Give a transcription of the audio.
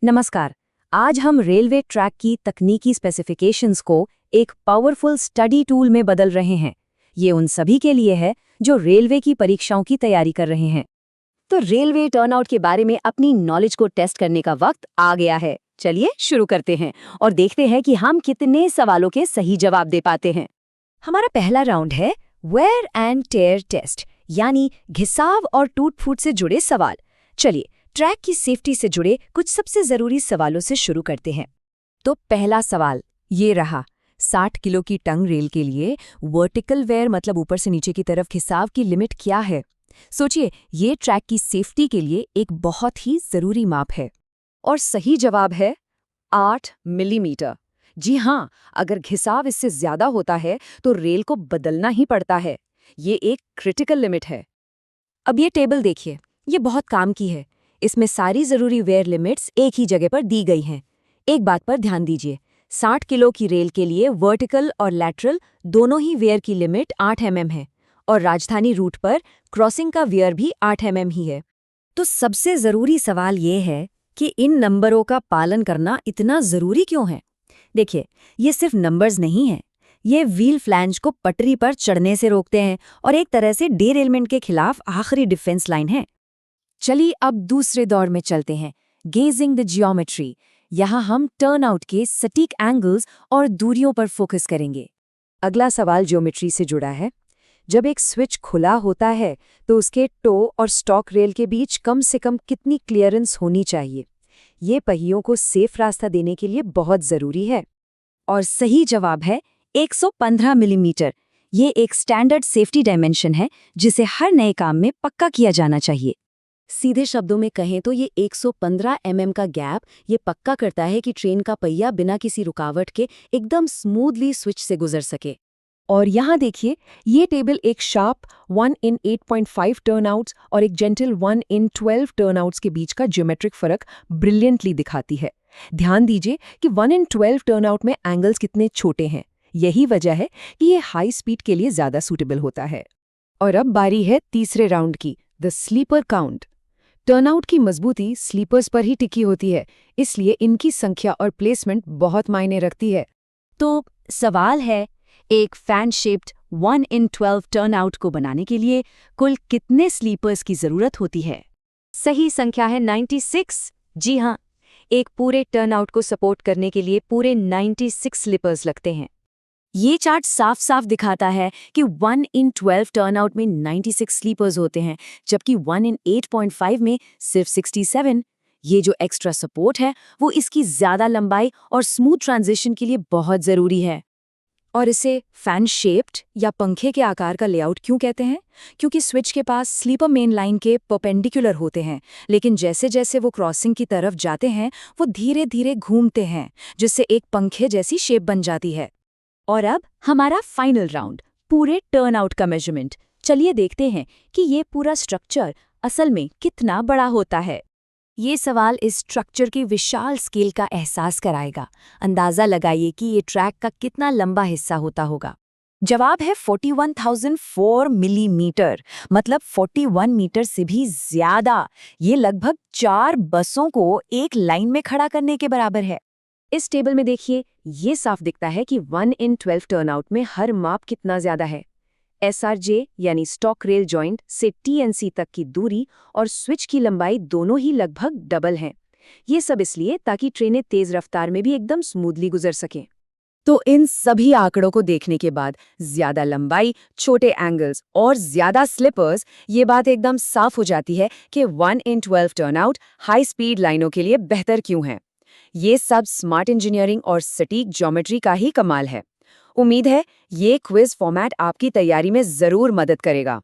नमस्कार। आज हम रेलवे ट्रैक की तकनीकी स्पेसिफिकेशंस को एक पावरफुल स्टडी टूल में बदल रहे हैं। ये उन सभी के लिए है जो रेलवे की परीक्षाओं की तैयारी कर रहे हैं। तो रेलवे टर्नआउट के बारे में अपनी नॉलेज को टेस्ट करने का वक्त आ गया है। चलिए शुरू करते हैं और देखते हैं कि हम कितने सवालों के सही जवाब दे पाते हैं। हमारा पहला राउंड है वेयर एंड टेयर टेस्ट, यानी घिसाव और टूट-फूट से जुड़े सवाल। चलिए ट्रैक की सेफ्टी से जुड़े कुछ सबसे जरूरी सवालों से शुरू करते हैं। तो पहला सवाल ये रहा, 60 किलो की टंग रेल के लिए वर्टिकल वेयर मतलब ऊपर से नीचे की तरफ घिसाव की लिमिट क्या है? सोचिए, ये ट्रैक की सेफ्टी के लिए एक बहुत ही जरूरी माप है। और सही जवाब है 8 मिलीमीटर। जी हाँ, अगर घिसाव इससे ज्यादा होता है तो रेल को बदलना ही पड़ता है। ये एक क्रिटिकल लिमिट है। अब ये टेबल देखिए, ये बहुत काम की है। इसमें सारी जरूरी वेयर लिमिट्स एक ही जगह पर दी गई हैं। एक बात पर ध्यान दीजिए, 60 किलो की रेल के लिए वर्टिकल और लैटरल दोनों ही वेयर की लिमिट 8 mm है और राजधानी रूट पर क्रॉसिंग का वेयर भी 8 mm ही है। तो सबसे जरूरी सवाल ये है कि इन नंबरों का पालन करना इतना जरूरी क्यों है? देखिए, ये सिर्फ नंबर्स नहीं हैं। ये व्हील फ्लैंज को पटरी पर चढ़ने से रोकते हैं और एक तरह से डेरेलमेंट के खिलाफ आखिरी डिफेंस लाइन है। चलिए अब दूसरे दौर में चलते हैं, गेजिंग द जियोमेट्री। यहाँ हम टर्नआउट के सटीक एंगल्स और दूरियों पर फोकस करेंगे। अगला सवाल ज्योमेट्री से जुड़ा है। जब एक स्विच खुला होता है तो उसके टो और स्टॉक रेल के बीच कम से कम कितनी क्लियरेंस होनी चाहिए? ये पहियों को सेफ रास्ता देने के लिए बहुत जरूरी है। और सही जवाब है 115 मिलीमीटर। ये एक स्टैंडर्ड सेफ्टी डायमेंशन है जिसे हर नए काम में पक्का किया जाना चाहिए। सीधे शब्दों में कहें तो ये 115 mm का गैप ये पक्का करता है कि ट्रेन का पहिया बिना किसी रुकावट के एकदम स्मूथली स्विच से गुजर सके। और यहाँ देखिए, ये टेबल एक शार्प 1 in 8.5 टर्नआउट्स और एक जेंटल 1 in 12 टर्नआउट्स के बीच का ज्योमेट्रिक फर्क ब्रिलियंटली दिखाती है। ध्यान दीजिए कि 1 in 12 टर्नआउट में एंगल्स कितने छोटे हैं। यही वजह है कि ये हाई स्पीड के लिए ज्यादा सूटेबल होता है। और अब बारी है तीसरे राउंड की, द स्लीपर काउंट। टर्नआउट की मजबूती स्लीपर्स पर ही टिकी होती है, इसलिए इनकी संख्या और प्लेसमेंट बहुत मायने रखती है। तो सवाल है, एक फैन शेप्ड 1 in 12 टर्नआउट को बनाने के लिए कुल कितने स्लीपर्स की जरूरत होती है? सही संख्या है 96। जी हाँ, एक पूरे टर्नआउट को सपोर्ट करने के लिए पूरे 96 स्लीपर्स लगते हैं। ये चार्ट साफ साफ दिखाता है कि 1 in 12 टर्नआउट में 96 स्लीपर्स होते हैं, जबकि 1 in 8.5 में सिर्फ 67। ये जो एक्स्ट्रा सपोर्ट है वो इसकी ज्यादा लंबाई और स्मूथ ट्रांजिशन के लिए बहुत जरूरी है। और इसे फैन शेप्ड या पंखे के आकार का लेआउट क्यों कहते हैं? क्योंकि स्विच के पास स्लीपर मेन लाइन के परपेंडिकुलर होते हैं, लेकिन जैसे जैसे वो क्रॉसिंग की तरफ जाते हैं वो धीरे धीरे घूमते हैं, जिससे एक पंखे जैसी शेप बन जाती है। और अब हमारा फाइनल राउंड, पूरे टर्नआउट का मेजरमेंट। चलिए देखते हैं कि ये पूरा स्ट्रक्चर असल में कितना बड़ा होता है। ये सवाल इस स्ट्रक्चर की विशाल स्केल का एहसास कराएगा। अंदाज़ा लगाइए कि ये ट्रैक का कितना लंबा हिस्सा होता होगा। जवाब है 41,004 मिलीमीटर, मतलब 41 मीटर से भी ज्यादा। ये लगभग 4 बसों को एक लाइन में खड़ा करने के बराबर है। इस टेबल में देखिए, ये साफ दिखता है कि 1 in 12 टर्नआउट में हर माप कितना ज्यादा है। SRJ यानी स्टॉक रेल जॉइंट से TNC तक की दूरी और स्विच की लंबाई दोनों ही लगभग डबल हैं। ये सब इसलिए ताकि ट्रेनें तेज रफ्तार में भी एकदम स्मूथली गुजर सकें। तो इन सभी आंकड़ों को देखने के बाद ज्यादा लंबाई, छोटे एंगल्स और ज्यादा स्लिपर्स, ये बात एकदम साफ हो जाती है कि 1 in 12 टर्नआउट हाई स्पीड लाइनों के लिए बेहतर क्यों है। ये सब स्मार्ट इंजीनियरिंग और सटीक ज्योमेट्री का ही कमाल है। उम्मीद है ये क्विज फॉर्मेट आपकी तैयारी में जरूर मदद करेगा।